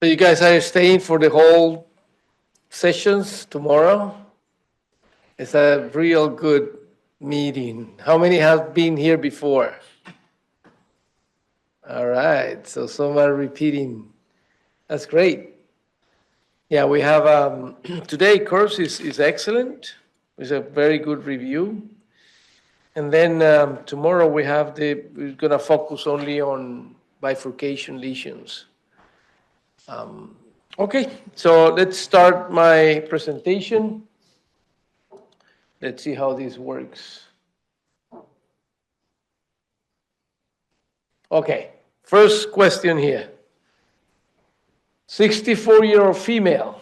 So you guys are staying for the whole sessions tomorrow? It's a real good meeting. How many have been here before? All right, so some are repeating. That's great. Yeah, we have today course is excellent. It's a very good review. And then tomorrow we're gonna focus only on bifurcation lesions. Okay, so let's start my presentation. Let's see how this works. Okay, first question here. 64-year-old female,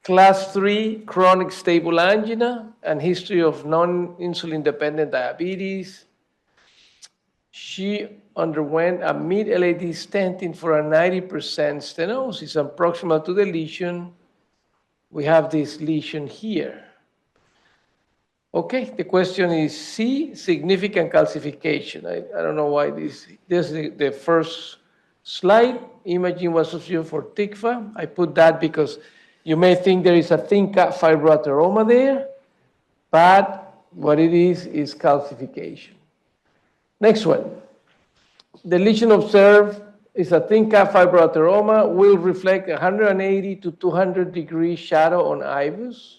class 3 chronic stable angina and history of non-insulin dependent diabetes. She underwent a mid-LAD stenting for a 90% stenosis and proximal to the lesion. We have this lesion here. Okay, the question is C, significant calcification. I don't know why this is the first slide. Imaging was associated for TICFA. I put that because you may think there is a thin cap fibroateroma there, but what it is calcification. Next one. The lesion observed is a thin cap fibroateroma, will reflect 180 to 200 degree shadow on IVUS,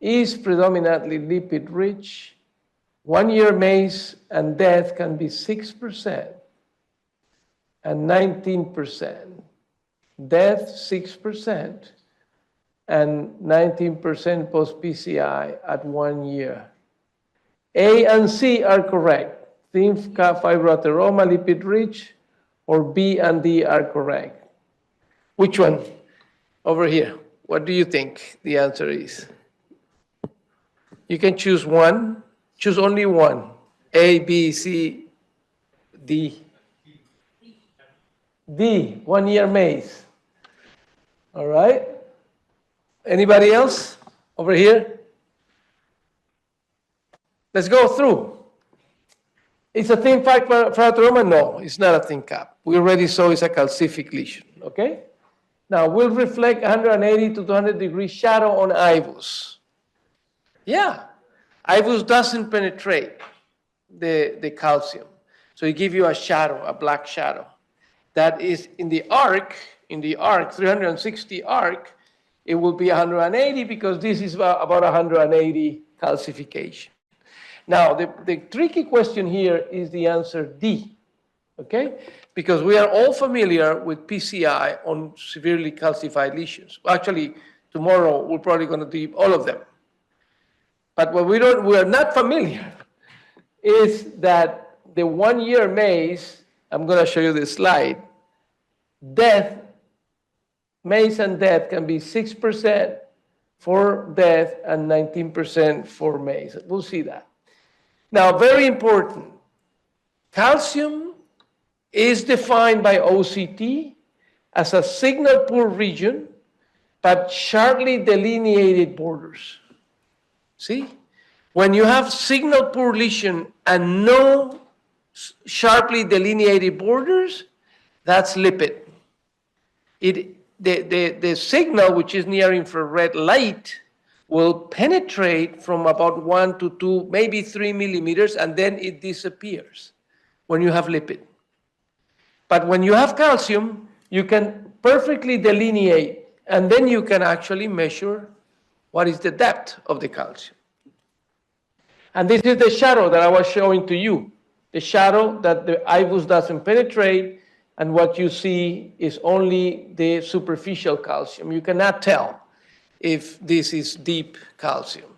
is predominantly lipid rich, 1 year MACE and death can be 6% and 19%. Death 6% and 19% post-PCI at 1 year. A and C are correct. Thin cap fibroateroma, lipid rich, or B and D are correct. Which one? Over here. What do you think the answer is? You can choose one. Choose only one. A, B, C, D. D, 1 year MACE. All right. Anybody else over here? Let's go through. It's a thin cap fibroateroma? No, it's not a thin cap. We already saw it's a calcific lesion, okay? Now, will reflect 180 to 200 degree shadow on IVUS. Yeah, IVUS doesn't penetrate the calcium. So it gives you a shadow, a black shadow. That is in the arc, 360 arc, it will be 180 because this is about 180 calcification. Now, the tricky question here is the answer D, okay? Because we are all familiar with PCI on severely calcified lesions. Actually, tomorrow we're probably going to do all of them. But what we are not familiar is that the 1 year MACE, I'm going to show you this slide, death, MACE and death can be 6% for death and 19% for MACE. We'll see that. Now, very important, calcium is defined by OCT as a signal poor region, but sharply delineated borders. See? When you have signal poor lesion and no sharply delineated borders, that's lipid. The signal, which is near infrared light, will penetrate from about 1 to 2, maybe 3 millimeters, and then it disappears when you have lipid. But when you have calcium, you can perfectly delineate, and then you can actually measure what is the depth of the calcium. And this is the shadow that I was showing to you, the shadow that the IVUS doesn't penetrate, and what you see is only the superficial calcium. You cannot tell if this is deep calcium.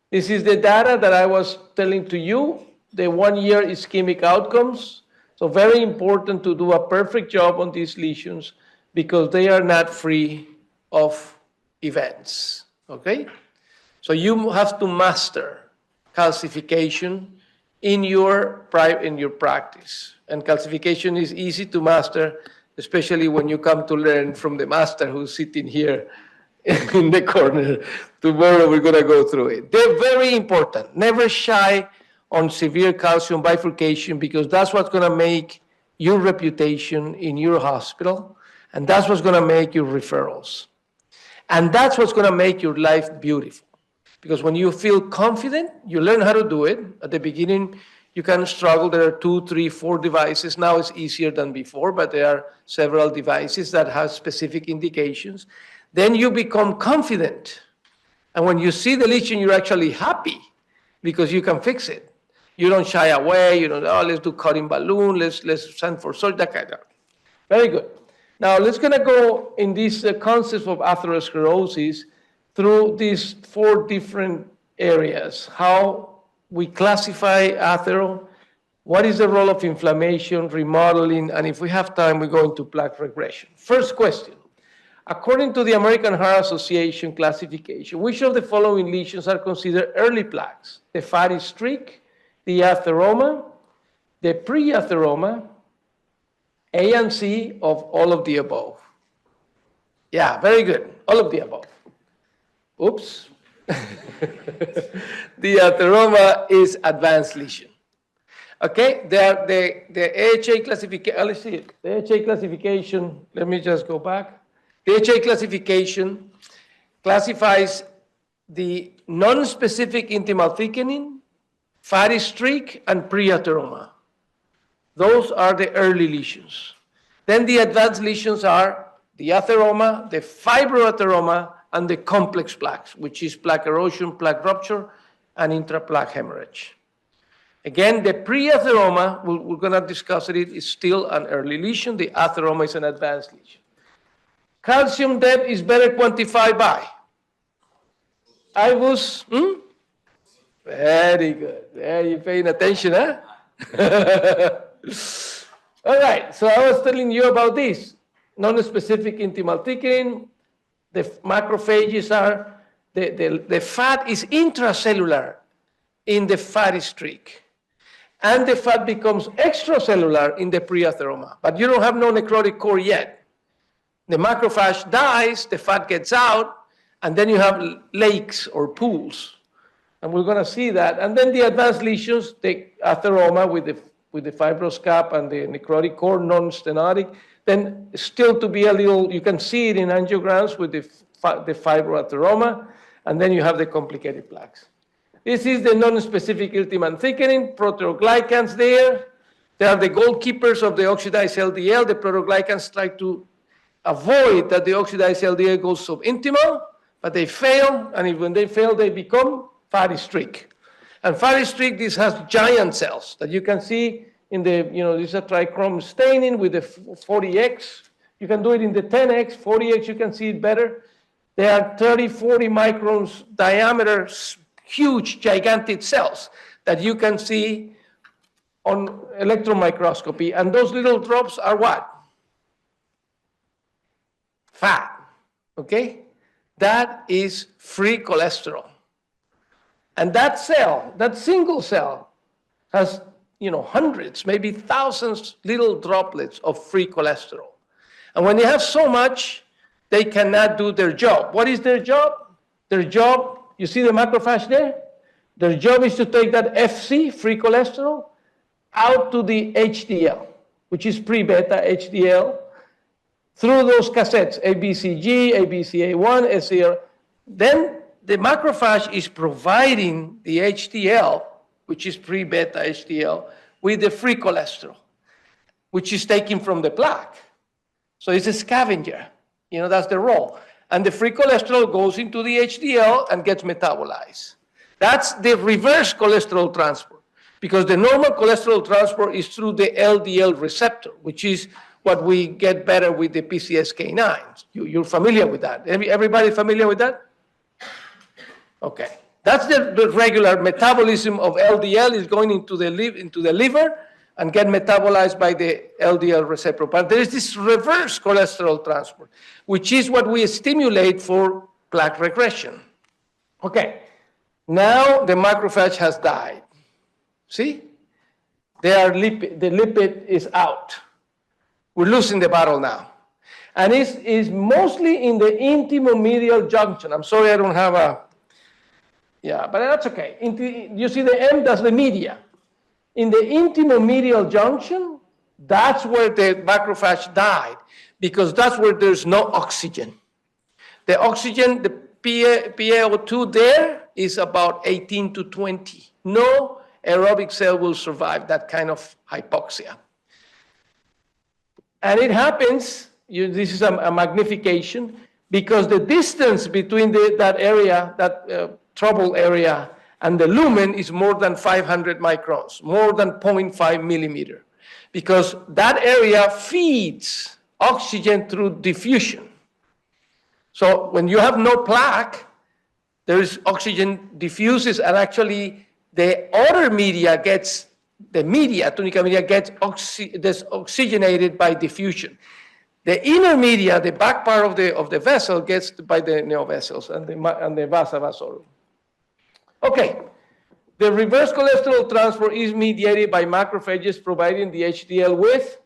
This is the data that I was telling to you, the 1 year ischemic outcomes. So very important to do a perfect job on these lesions because they are not free of events, okay? So you have to master calcification in your practice. And calcification is easy to master, especially when you come to learn from the master who's sitting here in the corner. Tomorrow we're going to go through it. They're very important. Never shy on severe calcium bifurcation because that's what's going to make your reputation in your hospital And that's what's going to make your referrals. And that's what's going to make your life beautiful. Because when you feel confident, you learn how to do it. At the beginning, you can struggle. There are 2, 3, 4 devices. Now it's easier than before, but there are several devices that have specific indications. Then you become confident. And when you see the lesion, you're actually happy because you can fix it. You don't shy away. You don't, oh, let's do cutting balloon. Let's send for surgery, that kind of. Very good. Now, let's gonna go in these concepts of atherosclerosis through these 4 different areas. How we classify athero, what is the role of inflammation, remodeling, and if we have time, we go into plaque regression. First question. According to the American Heart Association classification, which of the following lesions are considered early plaques? The fatty streak, the atheroma, the pre-atheroma, A and C of all of the above. Yeah, very good. All of the above. Oops. The atheroma is advanced lesion. Okay, the AHA classification, let's see it. The AHA classification, let me just go back. The AHA classification classifies the non-specific intimal thickening, fatty streak, and pre-atheroma. Those are the early lesions. Then the advanced lesions are the atheroma, the fibroatheroma, and the complex plaques, which is plaque erosion, plaque rupture, and intraplaque hemorrhage. Again, the pre-atheroma, we're going to discuss it, is still an early lesion. The atheroma is an advanced lesion. Calcium depth is better quantified by? Very good. There, you're paying attention, huh? All right, so I was telling you about this. Non-specific intimal thickening, the macrophages are, the fat is intracellular in the fatty streak. And the fat becomes extracellular in the pre-atheroma. But you don't have no necrotic core yet. The macrophage dies, the fat gets out, and then you have lakes or pools. And we're going to see that. And then the advanced lesions, the atheroma with the fibrous cap and the necrotic core, non-stenotic, then still to be a little, you can see it in angiograms with the fibroatheroma, and then you have the complicated plaques. This is the non-specific intimal thickening, proteoglycans there. They are the goalkeepers of the oxidized LDL. The proteoglycans try to avoid that the oxidized LDL goes subintimal, but they fail, and when they fail, they become fatty streak. And fatty streak, this has giant cells that you can see in the, this is a trichrome staining with the 40X. You can do it in the 10X, 40X, you can see it better. They are 30, 40 microns diameter, huge, gigantic cells that you can see on electron microscopy. And those little drops are what? Fat, okay? That is free cholesterol. And that cell, that single cell, has, hundreds, maybe thousands little droplets of free cholesterol. And when they have so much, they cannot do their job. What is their job? Their job, you see the macrophage there? Their job is to take that FC, free cholesterol, out to the HDL, which is pre-beta HDL, through those cassettes, ABCG, ABCA1, SCR. Then the macrophage is providing the HDL, which is pre-beta HDL, with the free cholesterol, which is taken from the plaque. So it's a scavenger. That's the role. And the free cholesterol goes into the HDL and gets metabolized. That's the reverse cholesterol transport, because the normal cholesterol transport is through the LDL receptor, which is what we get better with the PCSK9. You're familiar with that. Everybody familiar with that? Okay. That's the regular metabolism of LDL is going into the liver and get metabolized by the LDL receptor. But there is this reverse cholesterol transport, which is what we stimulate for plaque regression. Okay. Now the macrophage has died. See? The lipid is out. We're losing the battle now. And it's mostly in the intimomedial junction. I'm sorry I don't have a, but that's okay. You see the M, that's the media. In the intimomedial junction, that's where the macrophage died. because that's where there's no oxygen. The oxygen, the PaO2 there is about 18 to 20. No aerobic cell will survive that kind of hypoxia. And it happens, this is a magnification, because the distance between that area, that trouble area, and the lumen is more than 500 microns, more than 0.5 millimeter, because that area feeds oxygen through diffusion. So when you have no plaque, there is oxygen diffuses, and actually the outer media gets, the media, tunica media, gets oxygenated by diffusion. The inner media, the back part of the vessel, gets by the neovessels and the vasa vasorum. Okay, the reverse cholesterol transport is mediated by macrophages providing the HDL with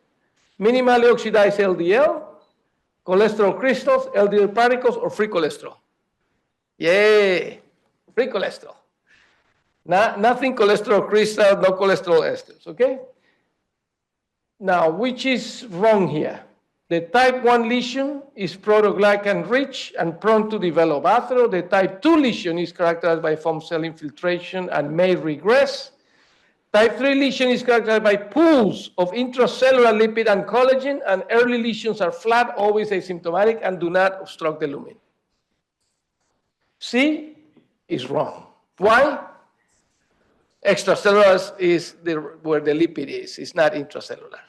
minimally oxidized LDL, cholesterol crystals, LDL particles, or free cholesterol. Yay, free cholesterol. Nothing cholesterol crystal, no cholesterol esters, okay? Now, which is wrong here? The type 1 lesion is protoglycan rich and prone to develop athero. The type 2 lesion is characterized by foam cell infiltration and may regress. Type 3 lesion is characterized by pools of intracellular lipid and collagen, and early lesions are flat, always asymptomatic, and do not obstruct the lumen. C is wrong. Why? Extracellular is where the lipid is. It's not intracellular.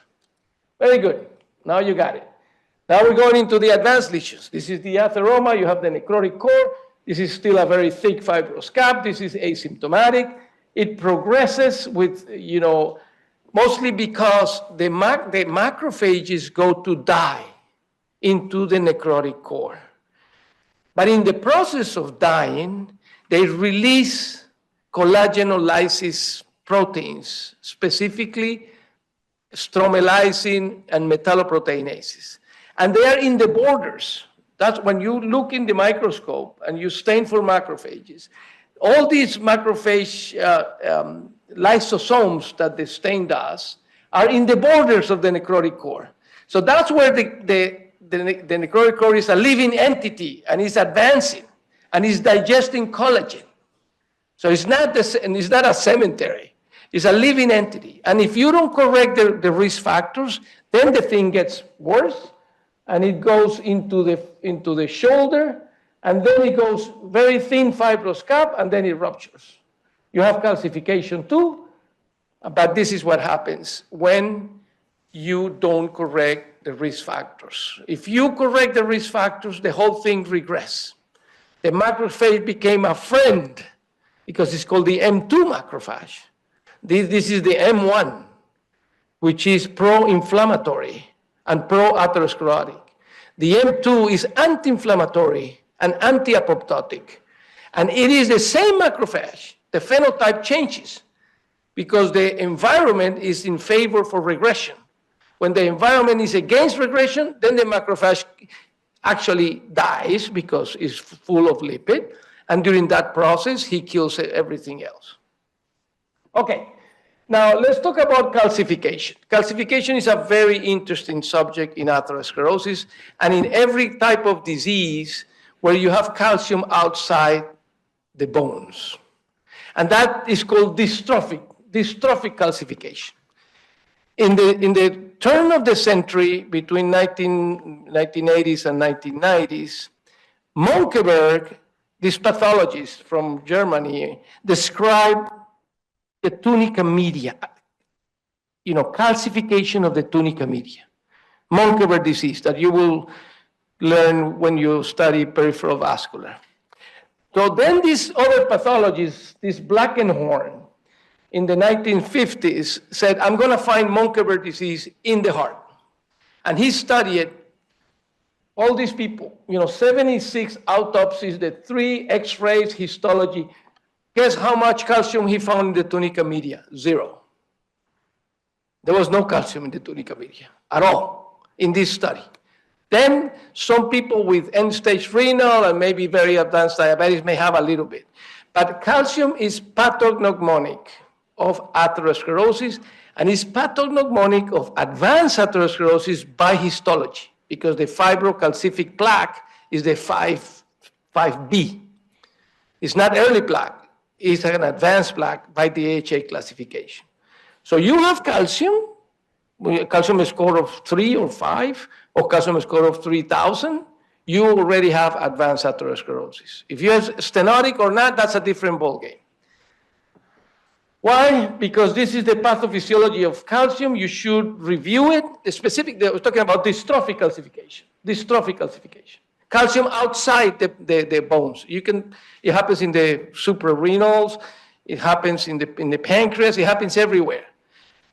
Very good. Now you got it. Now we're going into the advanced lesions. This is the atheroma. You have the necrotic core. This is still a very thick fibrous cap. This is asymptomatic. It progresses with, mostly because the macrophages go to die into the necrotic core. But in the process of dying, they release collagenolysis proteins, specifically stromelizing and metalloproteinases. And they are in the borders. That's when you look in the microscope and you stain for macrophages. All these macrophage lysosomes that the stain does are in the borders of the necrotic core. So that's where the necrotic core is a living entity and is advancing and is digesting collagen. So it's not a cemetery. It's a living entity. And if you don't correct the risk factors, then the thing gets worse, and it goes into the shoulder, and then it goes very thin fibrous cap, and then it ruptures. You have calcification too, but this is what happens when you don't correct the risk factors. If you correct the risk factors, the whole thing regresses. The macrophage became a friend because it's called the M2 macrophage. This is the M1, which is pro-inflammatory and pro-atherosclerotic. The M2 is anti-inflammatory and anti-apoptotic. And it is the same macrophage. The phenotype changes because the environment is in favor for regression. When the environment is against regression, then the macrophage actually dies because it's full of lipid. And during that process, he kills everything else. Okay, now let's talk about calcification. Calcification is a very interesting subject in atherosclerosis and in every type of disease where you have calcium outside the bones. And that is called dystrophic calcification. In the turn of the century, between 1980s and 1990s, Monkeberg, this pathologist from Germany, described the tunica media, calcification of the tunica media, Monkeberg disease, that you will learn when you study peripheral vascular. So then this other pathologist, this Blackenhorn, in the 1950s, said, I'm going to find Monkeberg disease in the heart. And he studied all these people, 76 autopsies, the 3 X-rays, histology. Guess how much calcium he found in the tunica media? 0. There was no calcium in the tunica media at all in this study. Then some people with end-stage renal and maybe very advanced diabetes may have a little bit. But calcium is pathognomonic of atherosclerosis, and is pathognomonic of advanced atherosclerosis by histology. because the fibrocalcific plaque is the 5B. It's not early plaque. It's an advanced plaque by the AHA classification. So you have calcium score of 3 or 5, or calcium score of 3,000, you already have advanced atherosclerosis. If you have stenotic or not, that's a different ballgame. Why? Because this is the pathophysiology of calcium. You should review it. We're talking about dystrophic calcification. Dystrophic calcification. Calcium outside the bones. It happens in the suprarenals. It happens in the pancreas. It happens everywhere.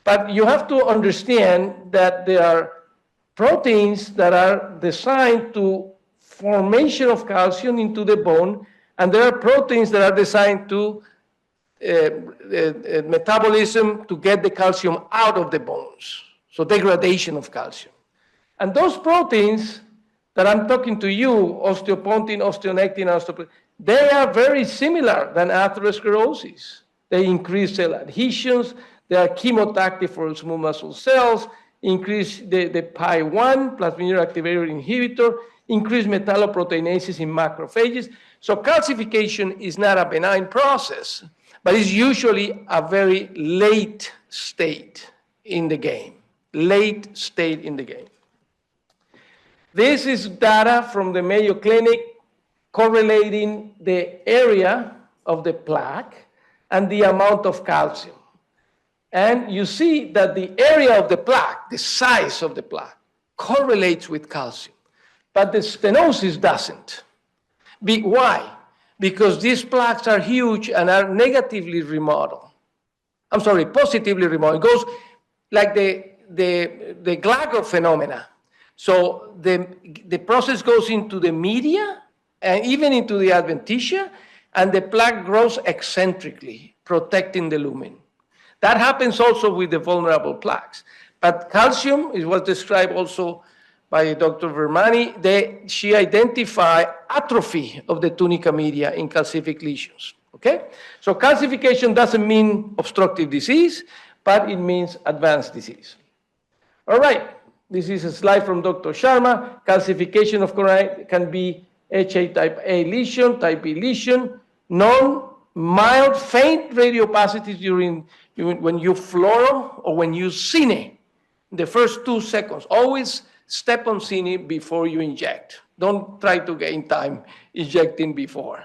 But you have to understand that there are proteins that are designed to formation of calcium into the bone, and there are proteins that are designed to metabolism to get the calcium out of the bones, so degradation of calcium. And those proteins that I'm talking to you, osteopontin, osteonectin, osteopontin, they are very similar than atherosclerosis. They increase cell adhesions, they are chemotactic for smooth muscle cells, increase the PI1, plasminogen activator inhibitor, increase metalloproteinases in macrophages. So calcification is not a benign process, but it's usually a very late state in the game. Late state in the game. This is data from the Mayo Clinic correlating the area of the plaque and the amount of calcium. And you see that the area of the plaque, the size of the plaque, correlates with calcium. But the stenosis doesn't. Why? Because these plaques are huge and are negatively remodeled. I'm sorry, positively remodeled. It goes like the Gallagher phenomena. So the process goes into the media and even into the adventitia, and the plaque grows eccentrically, protecting the lumen. That happens also with the vulnerable plaques. But calcium is what's described also by Dr. Vermani. She identified atrophy of the tunica media in calcific lesions. Okay? So calcification doesn't mean obstructive disease, but it means advanced disease. All right. This is a slide from Dr. Sharma. Calcification of coronary can be HA type A lesion, type B lesion, mild, faint radiopacity when you fluoro or when you cine. The first 2 seconds, always step on cine before you inject. Don't try to gain time injecting before.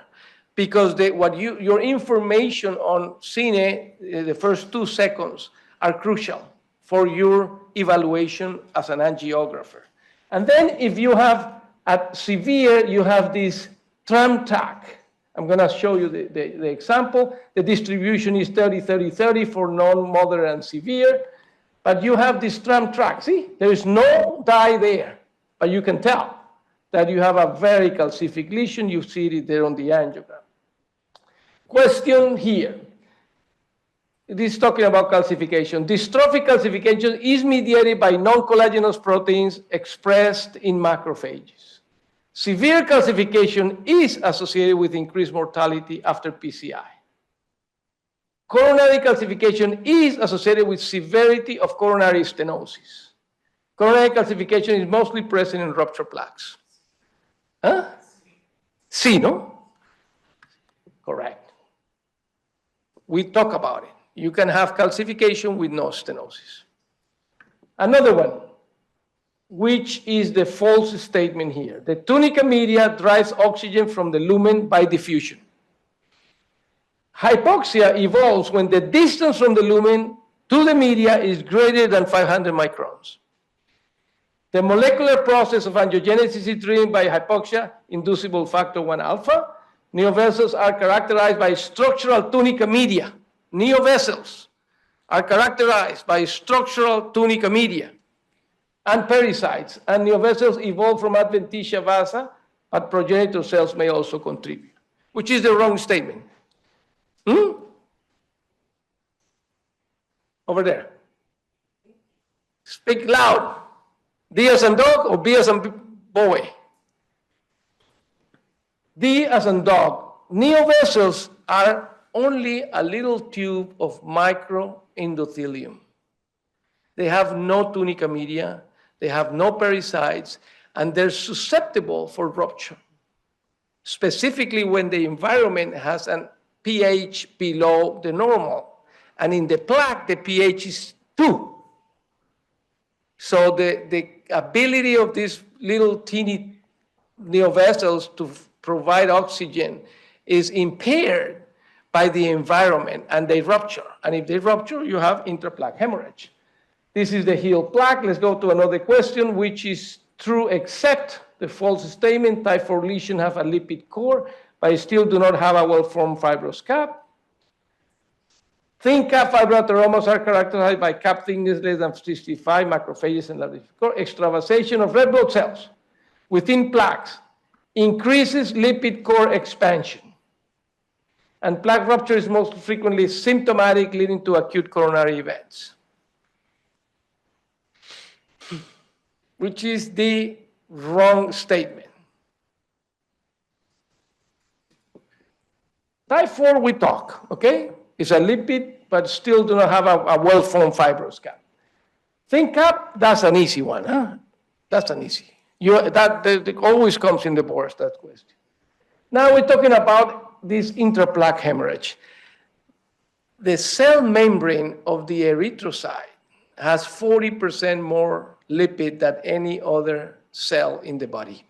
Because your information on cine, the first 2 seconds, are crucial for your evaluation as an angiographer. And then if you have at severe, you have this tram track. I'm going to show you the example. The distribution is 30-30-30 for non-moderate and severe. But you have this tram track. See, there is no dye there. But you can tell that you have a very calcific lesion. You see it there on the angiogram. Question here. This is talking about calcification. Dystrophic calcification is mediated by non-collagenous proteins expressed in macrophages. Severe calcification is associated with increased mortality after PCI. Coronary calcification is associated with severity of coronary stenosis. Coronary calcification is mostly present in ruptured plaques. Huh? C, no? Correct. We talk about it. You can have calcification with no stenosis. Another one, which is the false statement here. The tunica media drives oxygen from the lumen by diffusion. Hypoxia evolves when the distance from the lumen to the media is greater than 500 microns. The molecular process of angiogenesis is driven by hypoxia, inducible factor 1 alpha. Neovessels are characterized by structural tunica media. Neovessels are characterized by structural tunica media and pericytes, and neovessels evolve from adventitia vasa, but progenitor cells may also contribute, which is the wrong statement. Over there. Speak loud. D as in dog or B as in boy? D as in dog. Neovessels are only a little tube of microendothelium. They have no tunica media. They have no pericytes. and they're susceptible for rupture, specifically when the environment has an pH below the normal. And in the plaque, the pH is 2. So the ability of these little teeny neovessels to provide oxygen is impaired by the environment, and they rupture. And if they rupture, you have intraplaque hemorrhage. This is the healed plaque. Let's go to another question, which is true except the false statement. Type 4 lesions have a lipid core, but still do not have a well-formed fibrous cap. Thin cap fibroateromas are characterized by cap thickness less than 65 macrophages and large core. Extravasation of red blood cells within plaques increases lipid core expansion. And plaque rupture is most frequently symptomatic, leading to acute coronary events, which is the wrong statement. Type 4, we talk, okay? It's a lipid, but still do not have a well-formed fibrous cap. Thin cap, that's an easy one, huh? That's an easy. That always comes in the boards, that question. Now we're talking about this intraplaque hemorrhage. The cell membrane of the erythrocyte has 40% more lipid than any other cell in the body.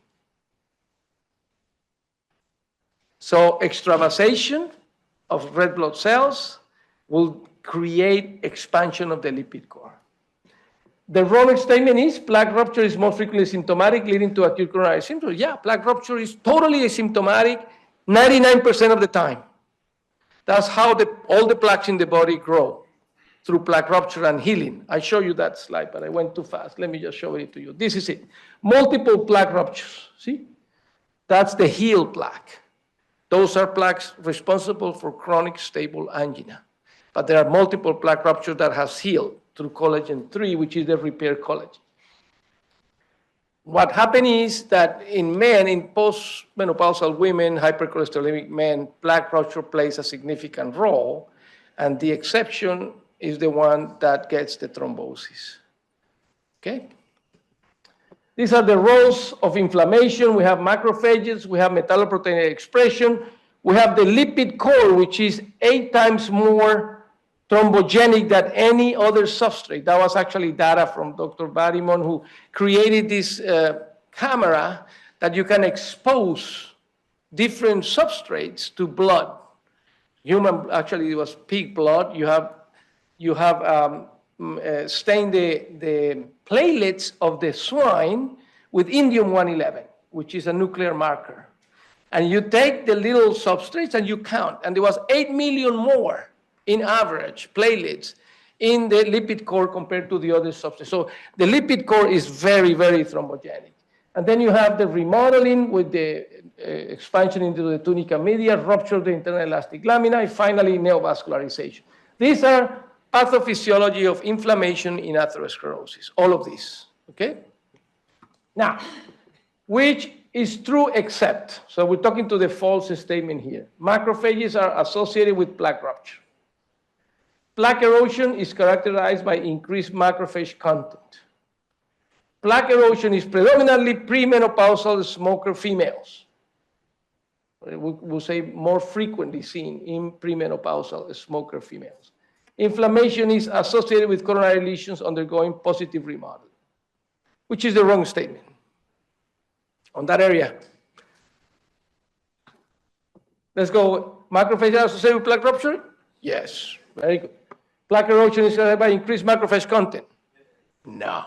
So extravasation of red blood cells will create expansion of the lipid core. The wrong statement is plaque rupture is most frequently symptomatic, leading to acute coronary symptoms. Yeah, plaque rupture is totally asymptomatic 99% of the time. That's how all the plaques in the body grow, through plaque rupture and healing. I show you that slide, but I went too fast. Let me just show it to you. This is it. Multiple plaque ruptures, see? That's the healed plaque. Those are plaques responsible for chronic stable angina. But there are multiple plaque ruptures that has healed through collagen 3, which is the repair collagen. What happened is that in men, in postmenopausal women, hypercholesterolemic men, plaque rupture plays a significant role, and the exception is the one that gets the thrombosis. Okay? These are the roles of inflammation. We have macrophages, we have metalloproteinase expression, we have the lipid core, which is 8 times more thrombogenic than any other substrate. That was actually data from Dr. Barimon, who created this camera that you can expose different substrates to blood. Human, actually, it was pig blood. You have stained the platelets of the swine with indium-111, which is a nuclear marker. And you take the little substrates and you count, and there was 8 million more in average platelets in the lipid core compared to the other substrates. So the lipid core is very, very thrombogenic. And then you have the remodeling with the expansion into the tunica media, rupture of the internal elastic lamina, and finally neovascularization. These are pathophysiology of inflammation in atherosclerosis, all of these, okay? Now, which is true except, so we're talking to the false statement here. Macrophages are associated with plaque rupture. Plaque erosion is characterized by increased macrophage content. Plaque erosion is predominantly premenopausal smoker females. We'll say more frequently seen in premenopausal smoker females. Inflammation is associated with coronary lesions undergoing positive remodeling, which is the wrong statement on that area. Let's go. Macrophages are associated with plaque rupture? Yes, very good. Plaque erosion is caused by increased macrophage content? No.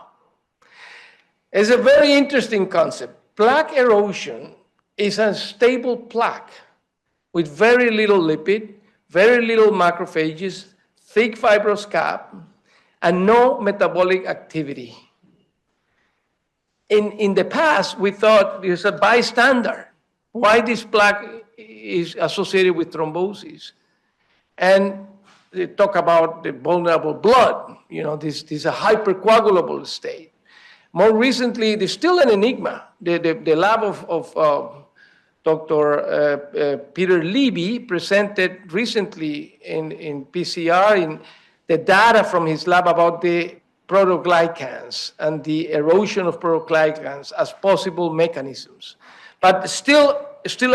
It's a very interesting concept. Plaque erosion is a stable plaque with very little lipid, very little macrophages, thick fibrous cap, and no metabolic activity. In the past, we thought it's a bystander. Why this plaque is associated with thrombosis? And they talk about the vulnerable blood. You know, this is a hypercoagulable state. More recently, there's still an enigma. The lab of Dr. Peter Levy presented recently in PCR in the data from his lab about the protoglycans and the erosion of protoglycans as possible mechanisms. But still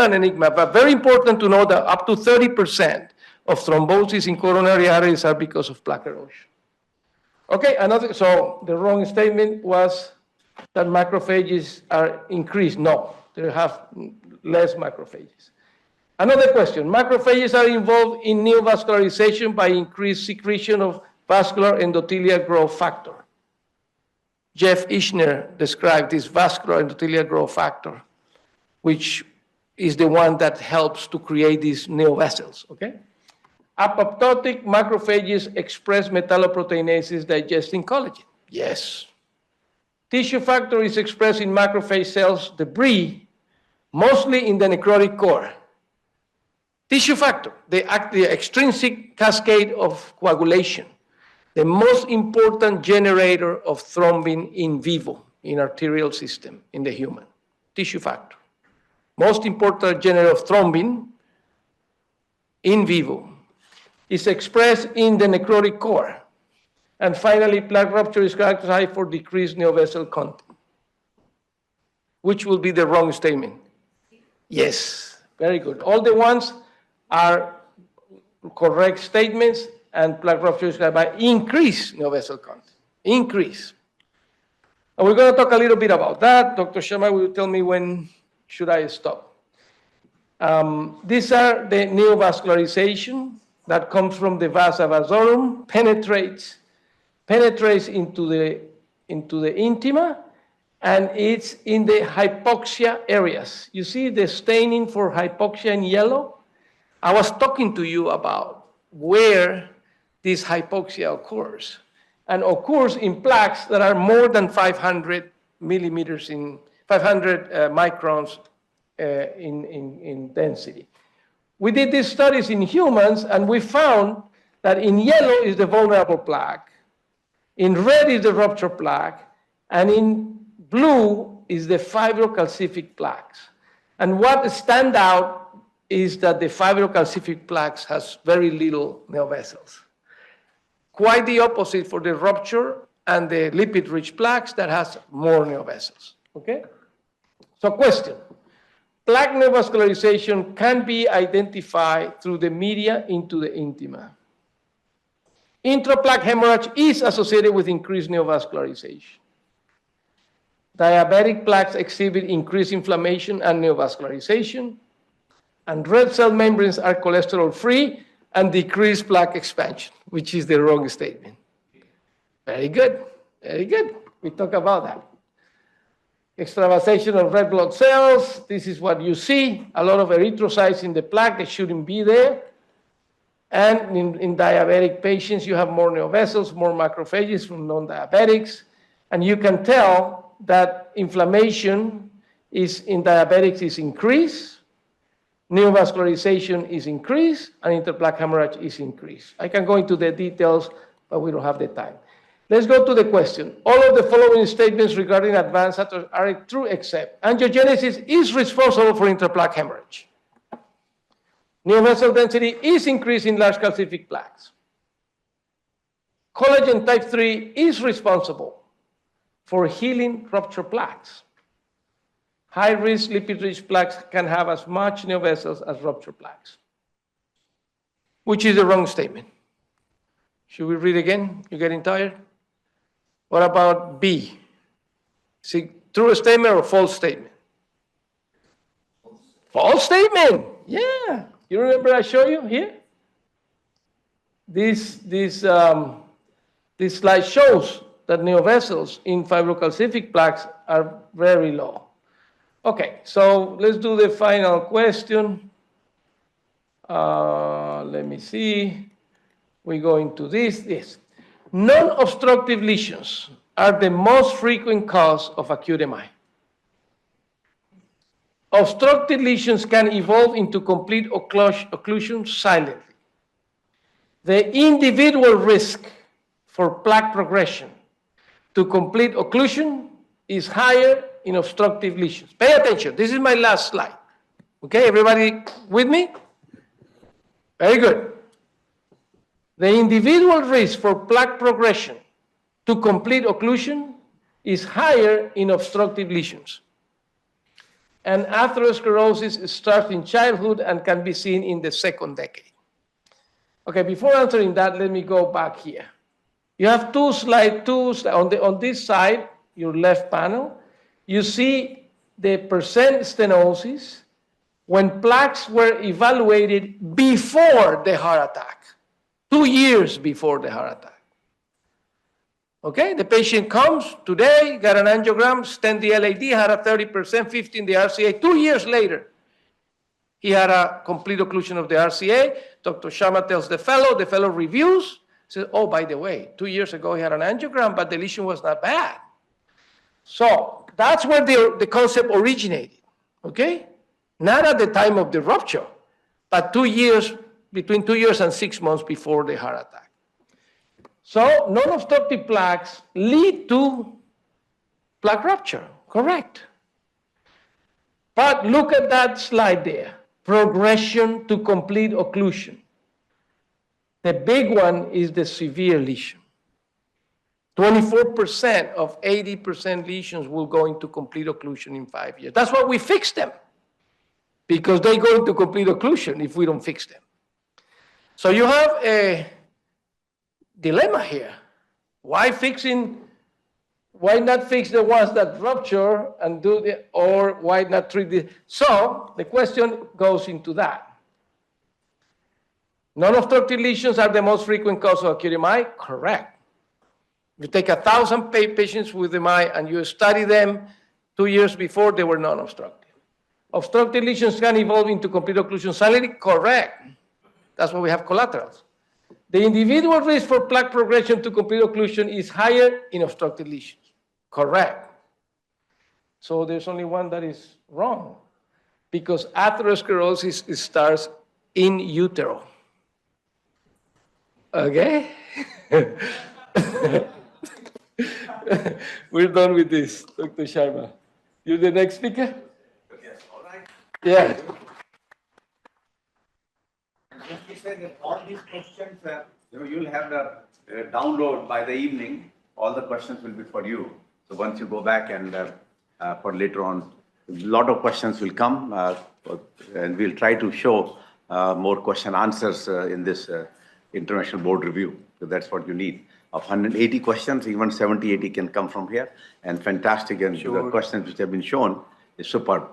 an enigma, but very important to know that up to 30% of thrombosis in coronary arteries are because of plaque erosion. Okay, so the wrong statement was that macrophages are increased. No, they have less macrophages. Another question, macrophages are involved in neovascularization by increased secretion of vascular endothelial growth factor. Jeff Ishner described this vascular endothelial growth factor, which is the one that helps to create these neovessels, okay? Apoptotic macrophages express metalloproteinases digesting collagen. Yes. Tissue factor is expressed in macrophage cells debris, mostly in the necrotic core. Tissue factor, the extrinsic cascade of coagulation, the most important generator of thrombin in vivo, in arterial system, in the human. Tissue factor. Most important generator of thrombin in vivo is expressed in the necrotic core. And finally, plaque rupture is characterized for decreased neovessel content. Which will be the wrong statement? Yes, very good. All the ones are correct statements, and plaque rupture is by increased neovessel content. Increase. And we're going to talk a little bit about that. Dr. Sharma will tell me when should I stop. These are the neovascularization that comes from the vasa vasorum, penetrates into the intima, and it's in the hypoxia areas. You see the staining for hypoxia in yellow? I was talking to you about where this hypoxia occurs, and occurs in plaques that are more than 500 millimeters in 500 microns in density. We did these studies in humans, and we found that in yellow is the vulnerable plaque, in red is the rupture plaque, and in blue is the fibrocalcific plaques. And what stands out is that the fibrocalcific plaques has very little neovessels. Quite the opposite for the rupture and the lipid-rich plaques that has more neovessels, okay? So question, plaque neovascularization can be identified through the media into the intima. Intraplaque hemorrhage is associated with increased neovascularization. Diabetic plaques exhibit increased inflammation and neovascularization, and red cell membranes are cholesterol-free and decrease plaque expansion, which is the wrong statement. Very good, very good. We talk about that. Extravasation of red blood cells, this is what you see. A lot of erythrocytes in the plaque that shouldn't be there. And in diabetic patients, you have more neovessels, more macrophages from non-diabetics. And you can tell that inflammation is in diabetics is increased, neovascularization is increased, and interplaque hemorrhage is increased. I can go into the details, but we don't have the time. Let's go to the question. All of the following statements regarding advanced atherosclerosis are true except angiogenesis is responsible for interplaque hemorrhage. Neovessel density is increased in large calcific plaques. Collagen type 3 is responsible for healing rupture plaques. High-risk lipid-rich plaques can have as much neovessels as rupture plaques, which is the wrong statement. Should we read again? You're getting tired? What about B? Is it true statement or false statement? False statement. Yeah. You remember I showed you here? This slide shows that neovessels in fibrocalcific plaques are very low. Okay, so let's do the final question. Let me see. We go into this. Non-obstructive lesions are the most frequent cause of acute MI. Obstructive lesions can evolve into complete occlusion silently. The individual risk for plaque progression to complete occlusion is higher in obstructive lesions. Pay attention. This is my last slide. Okay, everybody with me? Very good. The individual risk for plaque progression to complete occlusion is higher in obstructive lesions. And atherosclerosis starts in childhood and can be seen in the second decade. Okay, before answering that, let me go back here. You have two slides. On this side, your left panel, you see the percent stenosis when plaques were evaluated before the heart attack, 2 years before the heart attack. Okay, the patient comes today, got an angiogram, stent the LAD, had a 30%, 50 in the RCA. 2 years later, he had a complete occlusion of the RCA. Dr. Sharma tells the fellow reviews, says, oh, by the way, 2 years ago he had an angiogram, but the lesion was not bad. So that's where the concept originated, okay? Not at the time of the rupture, but 2 years, between 2 years and 6 months before the heart attack. So non-obstructive plaques lead to plaque rupture, correct. But look at that slide there, progression to complete occlusion. The big one is the severe lesion. 24% of 80% lesions will go into complete occlusion in 5 years. That's why we fix them, because they go into complete occlusion if we don't fix them. So you have a dilemma here. Why not fix the ones that rupture and or why not treat the, so the question goes into that. Non-obstructive lesions are the most frequent cause of acute MI, correct. You take 1,000 patients with MI and you study them 2 years before they were non-obstructive. Obstructive lesions can evolve into complete occlusion silently, correct. That's why we have collaterals. The individual risk for plaque progression to complete occlusion is higher in obstructive lesions. Correct. So there's only one that is wrong, because atherosclerosis starts in utero. Okay? We're done with this, Dr. Sharma. You're the next speaker? Yes, all right. Yeah. He said that all these questions, you'll have the download by the evening. All the questions will be for you. So once you go back and for later on, a lot of questions will come, and we'll try to show more question answers in this international board review. So that's what you need. Of 180 questions, even 70, 80 can come from here. And fantastic, and the questions which have been shown is superb.